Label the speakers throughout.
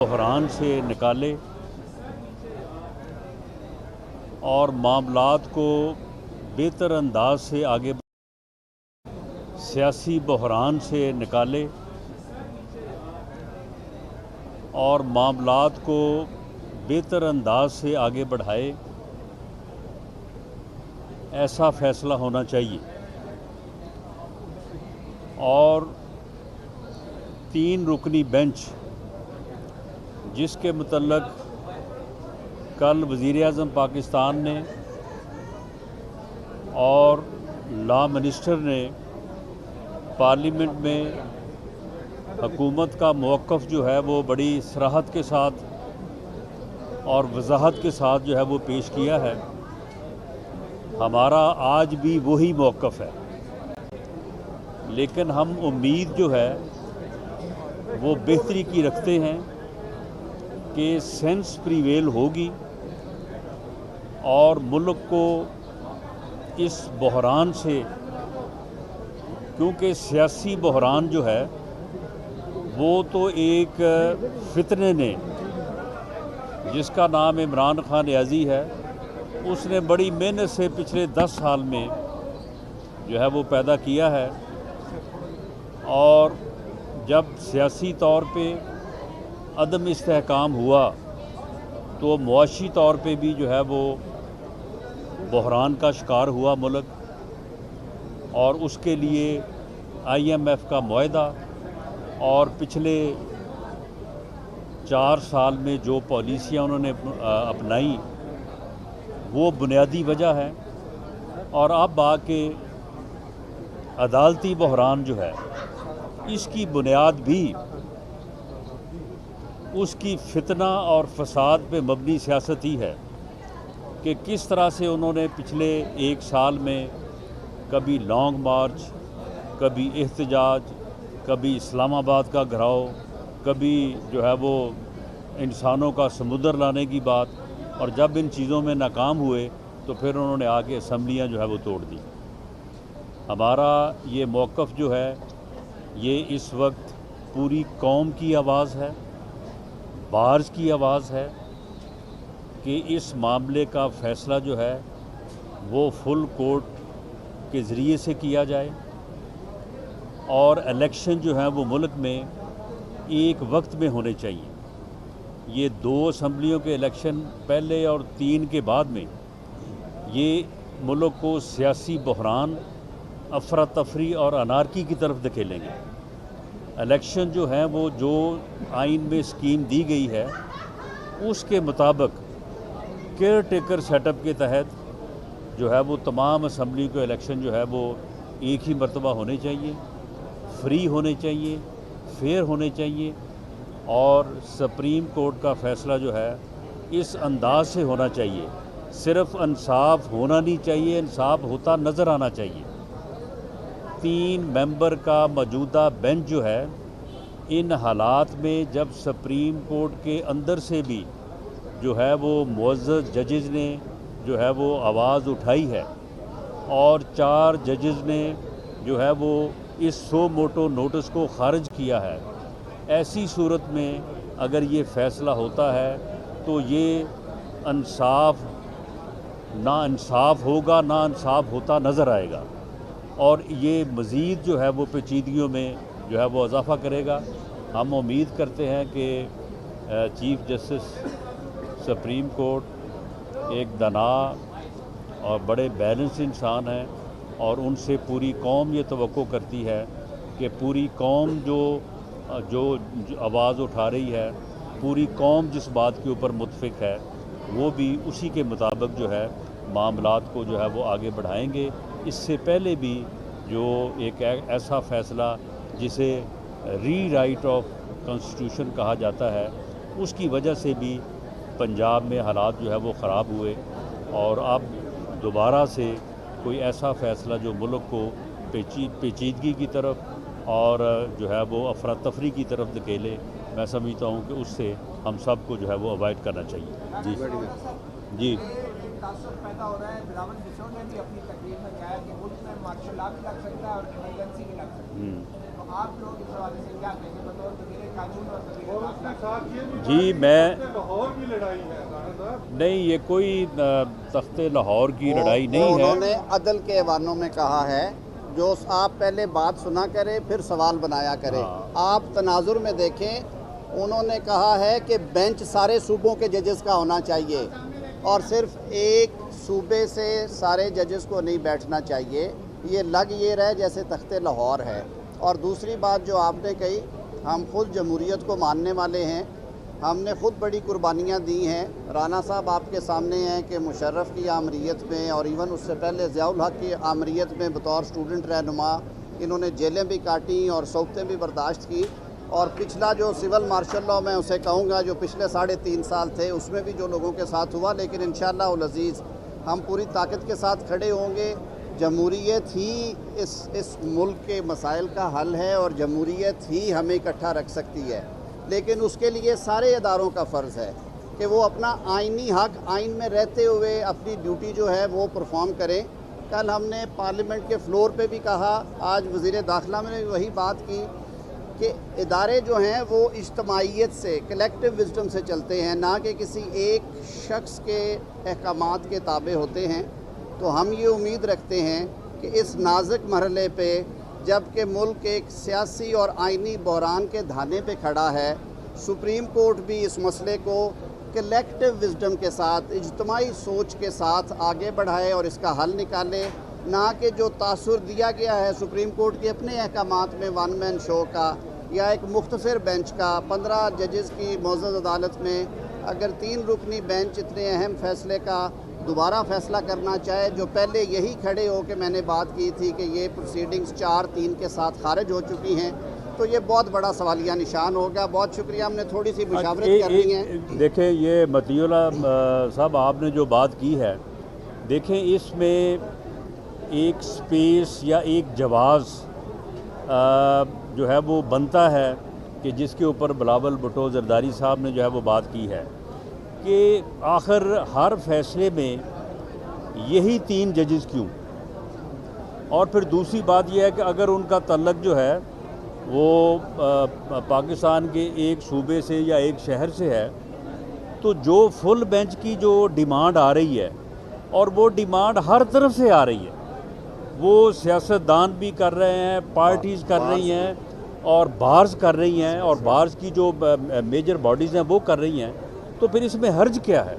Speaker 1: बहरान से निकाले और मामलात को बेहतर अंदाज से आगे सियासी बहरान से निकाले और मामलात को बेहतर अंदाज से आगे बढ़ाए, ऐसा फ़ैसला होना चाहिए। और 3 रुकनी बेंच जिसके मुतल्लक कल वज़ीर-ए-आज़म पाकिस्तान ने और लॉ मिनिस्टर ने पार्लियामेंट में हुकूमत का मौक़िफ़ जो है वो बड़ी सराहत के साथ और वज़ाहत के साथ जो है वो पेश किया है। हमारा आज भी वही मौक़िफ़ है, लेकिन हम उम्मीद जो है वो बेहतरी की रखते हैं कि सेंस प्रीवेल होगी और मुल्क को इस बहरान से, क्योंकि सियासी बहरान जो है वो तो एक फितने ने, जिसका नाम इमरान खान रियाज़ी है, उसने बड़ी मेहनत से पिछले 10 साल में जो है वो पैदा किया है। और जब सियासी तौर पे अदम इस्तेहकाम हुआ तो मुआशी तौर पे भी जो है वो बहरान का शिकार हुआ मुल्क, और उसके लिए IMF का मुआहदा और पिछले 4 साल में जो पॉलिसियाँ उन्होंने अपनाई वो बुनियादी वजह है। और अब आके अदालती बहरान जो है इसकी बुनियाद भी उसकी फितना और फसाद पे मबनी सियासत ही है कि किस तरह से उन्होंने पिछले 1 साल में कभी लॉन्ग मार्च, कभी एहतजाज, कभी इस्लामाबाद का घिराव, कभी जो है वो इंसानों का समुद्र लाने की बात, और जब इन चीज़ों में नाकाम हुए तो फिर उन्होंने आके असम्बलियाँ जो है वो तोड़ दी। हमारा ये मौक़िफ़ जो है ये इस वक्त पूरी कौम की आवाज़ है, बार्स की आवाज़ है कि इस मामले का फ़ैसला जो है वो फुल कोर्ट के ज़रिए से किया जाए और इलेक्शन जो है वो मुल्क में एक वक्त में होने चाहिए। ये 2 असम्बलियों के इलेक्शन पहले और 3 के बाद में ये मुल्क को सियासी बहरान, अफरा तफरी और अनारकी की तरफ धकेलेंगे। इलेक्शन जो है वो जो आइन में स्कीम दी गई है उसके मुताबिक केयर टेकर सेटअप के तहत जो है वो तमाम असम्बली के इलेक्शन जो है वो एक ही मरतबा होने चाहिए, फ्री होने चाहिए, फेयर होने चाहिए, और सुप्रीम कोर्ट का फ़ैसला जो है इस अंदाज से होना चाहिए। सिर्फ इंसाफ होना नहीं चाहिए, इंसाफ होता नज़र आना चाहिए। 3 मेंबर का मौजूदा बेंच जो है इन हालात में, जब सुप्रीम कोर्ट के अंदर से भी जो है वो मुअज़्ज़ज़ जजेज़ ने जो है वो आवाज़ उठाई है और 4 जजेज़ ने जो है वो इस सो मोटो नोटिस को ख़ारिज किया है, ऐसी सूरत में अगर ये फ़ैसला होता है तो ये इंसाफ ना इंसाफ होगा, ना इंसाफ होता नज़र आएगा, और ये मज़ीद जो है वो पेचीदगियों में जो है वो इजाफ़ा करेगा। हम उम्मीद करते हैं कि चीफ़ जस्टिस सुप्रीम कोर्ट एक दाना और बड़े बैलेंस इंसान हैं, और उनसे पूरी कौम ये तवक्को करती है कि पूरी कौम जो आवाज़ उठा रही है, पूरी कौम जिस बात के ऊपर मुत्फिक है, वो भी उसी के मुताबिक जो है मामलात को जो है वो आगे बढ़ाएंगे। इससे पहले भी जो एक ऐसा फ़ैसला जिसे रीराइट ऑफ कॉन्स्टिट्यूशन कहा जाता है, उसकी वजह से भी पंजाब में हालात जो है वो ख़राब हुए, और अब दोबारा से कोई ऐसा फ़ैसला जो मुल्क को पेचीदगी की तरफ और जो है वो अफरा तफरी की तरफ धकेले, मैं समझता हूँ कि उससे हम सब को जो है वो अवॉइड करना चाहिए। जी
Speaker 2: पैदा हो रहा है। बिलावल भुट्टो ने भी अपनी तकरीर में कहा कि मुल्क में मार्शल लॉ भी लग सकता है और इमरजेंसी भी लग सकती है। आप लोग इस हवाले से क्या कहेंगे बतौर वज़ीर कानून और वज़ीर दाखिला?
Speaker 1: जी मैं
Speaker 3: लाहौर की लड़ाई है राणा साहब।
Speaker 1: नहीं, ये कोई तख्ते लाहौर की लड़ाई
Speaker 4: वो
Speaker 1: नहीं है।
Speaker 4: उन्होंने अदल के ऐवानों में कहा है, जो आप पहले बात सुना करें फिर सवाल बनाया करें।
Speaker 1: हाँ।
Speaker 4: आप तनाजुर में देखें, उन्होंने कहा है कि बेंच सारे सूबों के जजेस का होना चाहिए और सिर्फ एक सूबे से सारे जजेस को नहीं बैठना चाहिए। ये लग ये रहा है जैसे तख्ते लाहौर है। और दूसरी बात जो आपने कही, हम खुद जमहूरियत को मानने वाले हैं, हमने खुद बड़ी कुर्बानियाँ दी हैं। राना साहब आपके सामने हैं कि मुशर्रफ की आमरीत में और इवन उससे पहले ज़ियाउल हक की आमरीत में बतौर स्टूडेंट रहनुमा इन्होंने जेलें भी काटी और सौख्तें भी बर्दाश्त की। और पिछला जो सिविल मार्शल लॉ मैं उसे कहूँगा जो पिछले 3.5 साल थे, उसमें भी जो लोगों के साथ हुआ, लेकिन इंशाअल्लाह अज़ीज़ हम पूरी ताकत के साथ खड़े होंगे। जमहूरियत ही इस मुल्क के मसाइल का हल है और जमहूरियत ही हमें इकट्ठा रख सकती है। लेकिन उसके लिए सारे इदारों का फ़र्ज़ है कि वो अपना आइनी हक आइन में रहते हुए अपनी ड्यूटी जो है वो परफॉर्म करें। कल हमने पार्लियामेंट के फ्लोर पे भी कहा, आज वज़ीर दाखिला में भी वही बात की कि इदारे जो हैं वो इज्तमाइयत से, कलेक्टिव विज़डम से चलते हैं, ना कि किसी एक शख्स के अहकामात के ताबे होते हैं। तो हम ये उम्मीद रखते हैं कि इस नाजुक मरहले पे जबकि मुल्क एक सियासी और आइनी बहरान के धाने पे खड़ा है, सुप्रीम कोर्ट भी इस मसले को कलेक्टिव विज़डम के साथ, इज्तमाई सोच के साथ आगे बढ़ाए और इसका हल निकाले, ना कि जो तासुर दिया गया है सुप्रीम कोर्ट के अपने अहकामात में वन मैन शो का या एक मुख्तसर बेंच का। 15 जजेस की मौजूद अदालत में अगर 3 रुकनी बेंच इतने अहम फैसले का दोबारा फ़ैसला करना चाहे, जो पहले यही खड़े हो के मैंने बात की थी कि ये प्रोसीडिंग्स 4-3 के साथ खारिज हो चुकी हैं, तो ये बहुत बड़ा सवालिया निशान होगा। बहुत शुक्रिया, हमने थोड़ी सी मुशावरत कर ली है।
Speaker 1: देखें, ये मतीउल्लाह साहब आपने जो बात की है, देखें इसमें एक स्पेस या एक जवाज़ जो है वो बनता है कि जिसके ऊपर बिलावल भुट्टो ज़रदारी साहब ने जो है वो बात की है कि आखिर हर फैसले में यही 3 जजेस क्यों। और फिर दूसरी बात यह है कि अगर उनका तल्लक जो है वो पाकिस्तान के एक सूबे से या एक शहर से है, तो जो फुल बेंच की जो डिमांड आ रही है, और वो डिमांड हर तरफ से आ रही है, वो सियासतदान भी कर रहे हैं, पार्टीज़ कर रही हैं और बार्स कर रही हैं, और बार्स की जो मेजर बॉडीज़ हैं वो कर रही हैं, तो फिर इसमें हर्ज क्या है।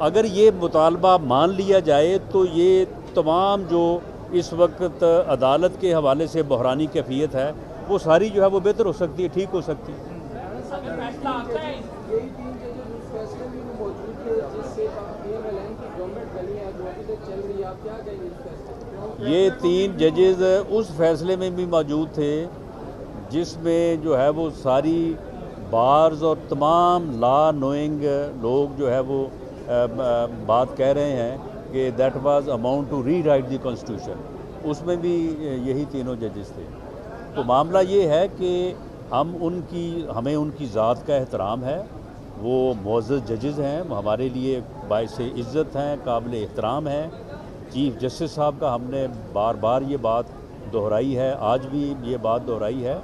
Speaker 1: अगर ये मुतालबा मान लिया जाए तो ये तमाम जो इस वक्त अदालत के हवाले से बहरानी कैफियत है वो सारी जो है वो बेहतर हो सकती है, ठीक हो सकती है। ये 3 जजेस उस फैसले में भी मौजूद थे जिसमें जो है वो सारी बार्स और तमाम लॉ नोइंग लोग जो है वो बात कह रहे हैं कि that was amount to rewrite the constitution. उसमें भी यही तीनों जजेस थे। तो मामला ये है कि हमें उनकी ज़ात का एहतराम है, वो मुअज़्ज़ज़ जजेस हैं, हमारे लिए बाइस इज़्ज़त हैं, काबिल एहतराम हैं। चीफ़ जस्टिस साहब का हमने बार बार ये बात दोहराई है, आज भी ये बात दोहराई है।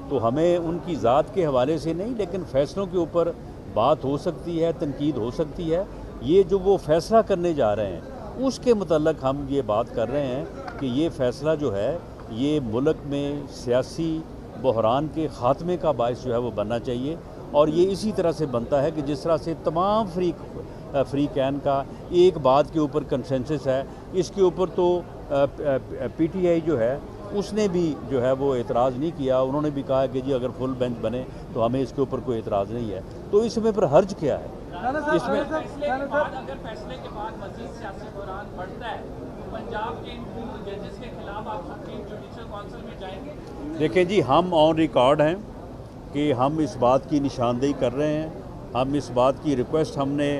Speaker 1: तो हमें उनकी ज़ात के हवाले से नहीं, लेकिन फ़ैसलों के ऊपर बात हो सकती है, तनकीद हो सकती है। ये जो वो फ़ैसला करने जा रहे हैं उसके मुतल्लक हम ये बात कर रहे हैं कि ये फ़ैसला जो है ये मुल्क में सियासी बहरान के ख़ात्मे का बायस जो है वो बनना चाहिए। और ये इसी तरह से बनता है कि जिस तरह से तमाम फ्रीकैन का एक बात के ऊपर कंसेंसस है, इसके ऊपर तो पीटीआई जो है उसने भी जो है वो एतराज़ नहीं किया। उन्होंने भी कहा कि जी अगर फुल बेंच बने तो हमें इसके ऊपर कोई एतराज़ नहीं है। तो इसमें पर हर्ज क्या है इसमें?
Speaker 5: अगर फैसले के बाद मज़ीद सियासी बहरान बढ़ता है तो पंजाब के इन 3 जजेस के खिलाफ आप सुप्रीम जुडिशल काउंसिल में जाएंगे?
Speaker 1: देखें जी, हम ऑन रिकॉर्ड हैं कि हम इस बात की निशानदेही कर रहे हैं। हम इस बात की रिक्वेस्ट हमने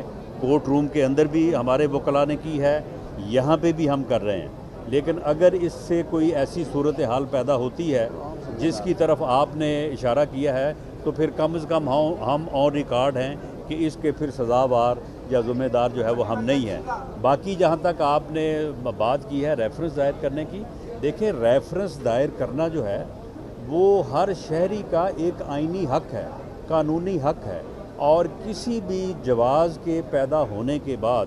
Speaker 1: कोर्ट रूम के अंदर भी हमारे वकला ने की है, यहाँ पे भी हम कर रहे हैं। लेकिन अगर इससे कोई ऐसी सूरत हाल पैदा होती है जिसकी तरफ आपने इशारा किया है, तो फिर कम से कम हम ऑन रिकॉर्ड हैं कि इसके फिर सज़ावार या ज़िम्मेदार जो है वो हम नहीं हैं। बाकी जहाँ तक आपने बात की है रेफरेंस दायर करने की, देखें रेफरेंस दायर करना जो है وہ ہر شہری کا ایک آئینی حق ہے، قانونی حق ہے، اور کسی بھی جواز کے پیدا ہونے کے بعد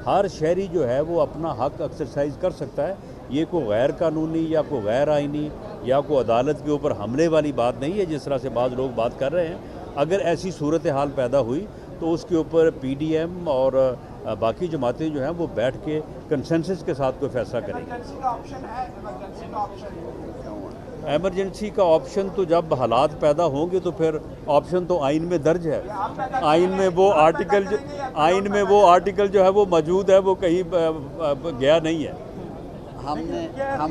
Speaker 1: ہر شہری جو ہے وہ اپنا حق ایکسرسائز کر سکتا ہے۔ یہ کوئی غیر قانونی یا کوئی غیر آئینی یا کوئی عدالت کے اوپر حملے والی بات نہیں ہے جس طرح سے بعض لوگ بات کر رہے ہیں۔ اگر ایسی صورتحال پیدا ہوئی تو اس کے اوپر پی ڈی ایم اور باقی جماعتیں جو ہیں وہ بیٹھ کے کنسنسس کے ساتھ کوئی فیصلہ کریں گے۔
Speaker 2: ایمرجنسی کا آپشن ہے، ایمرجنسی کا آپشن
Speaker 1: ایمرجنسی کا آپشن تو جب حالات پیدا ہوں گے تو پھر آپشن تو آئین میں درج ہے۔ آئین میں وہ آرٹیکل جو ہے وہ موجود ہے، وہ کہیں گیا نہیں ہے۔
Speaker 4: ہم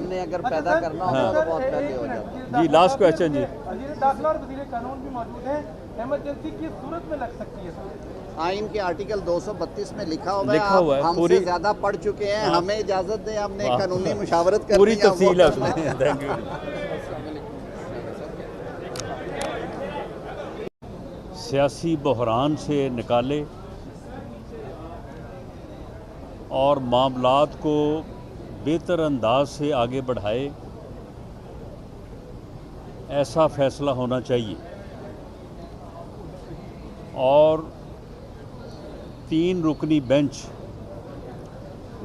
Speaker 4: نے اگر پیدا کرنا ہوگا تو بہت پہلے ہو جاتا۔
Speaker 1: جی لاسٹ کویسچن جی۔
Speaker 6: وزیر داخلہ اور وزیر قانون بھی موجود ہیں، ایمرجنسی کی صورت میں لگ سکتی ہے سر؟
Speaker 4: آئین کے آرٹیکل 232 میں لکھا ہوا
Speaker 1: لکھا ہوا ہے،
Speaker 4: ہم سے
Speaker 1: پوری
Speaker 4: زیادہ پڑھ چکے ہیں، ہمیں اجازت دیں، ہم نے قانونی مشاورت کرنی
Speaker 1: پوری
Speaker 4: ہے، وہ
Speaker 1: تفصیل ہے اس
Speaker 4: کر
Speaker 1: میں۔
Speaker 4: لیں۔
Speaker 1: Thank you. سیاسی بحران سے نکالے اور معاملات کو بہتر انداز سے آگے بڑھائے، ایسا فیصلہ ہونا چاہیے۔ اور 3 رکنی بینچ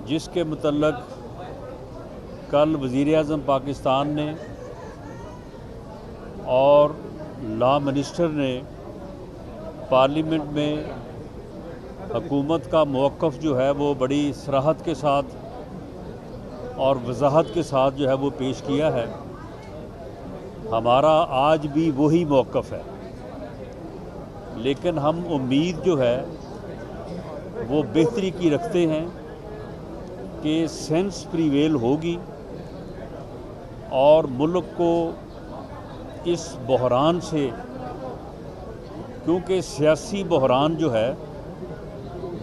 Speaker 1: جس کے متعلق کل وزیر اعظم پاکستان نے اور لا منسٹر نے پارلیمنٹ میں حکومت کا موقف جو ہے وہ بڑی صراحت کے ساتھ اور وضاحت کے ساتھ جو ہے وہ پیش کیا ہے، ہمارا آج بھی وہی موقف ہے۔ لیکن ہم امید جو ہے وہ بہتری کی رکھتے ہیں کہ سینس پریویل ہوگی اور ملک کو اس بحران سے، کیونکہ سیاسی بحران جو ہے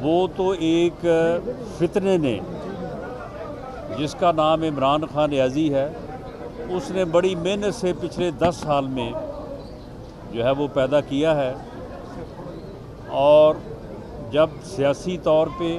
Speaker 1: وہ تو ایک فتنے نے جس کا نام عمران خان ریاضی ہے، اس نے بڑی محنت سے پچھلے 10 سال میں جو ہے وہ پیدا کیا ہے، اور جب سیاسی طور پہ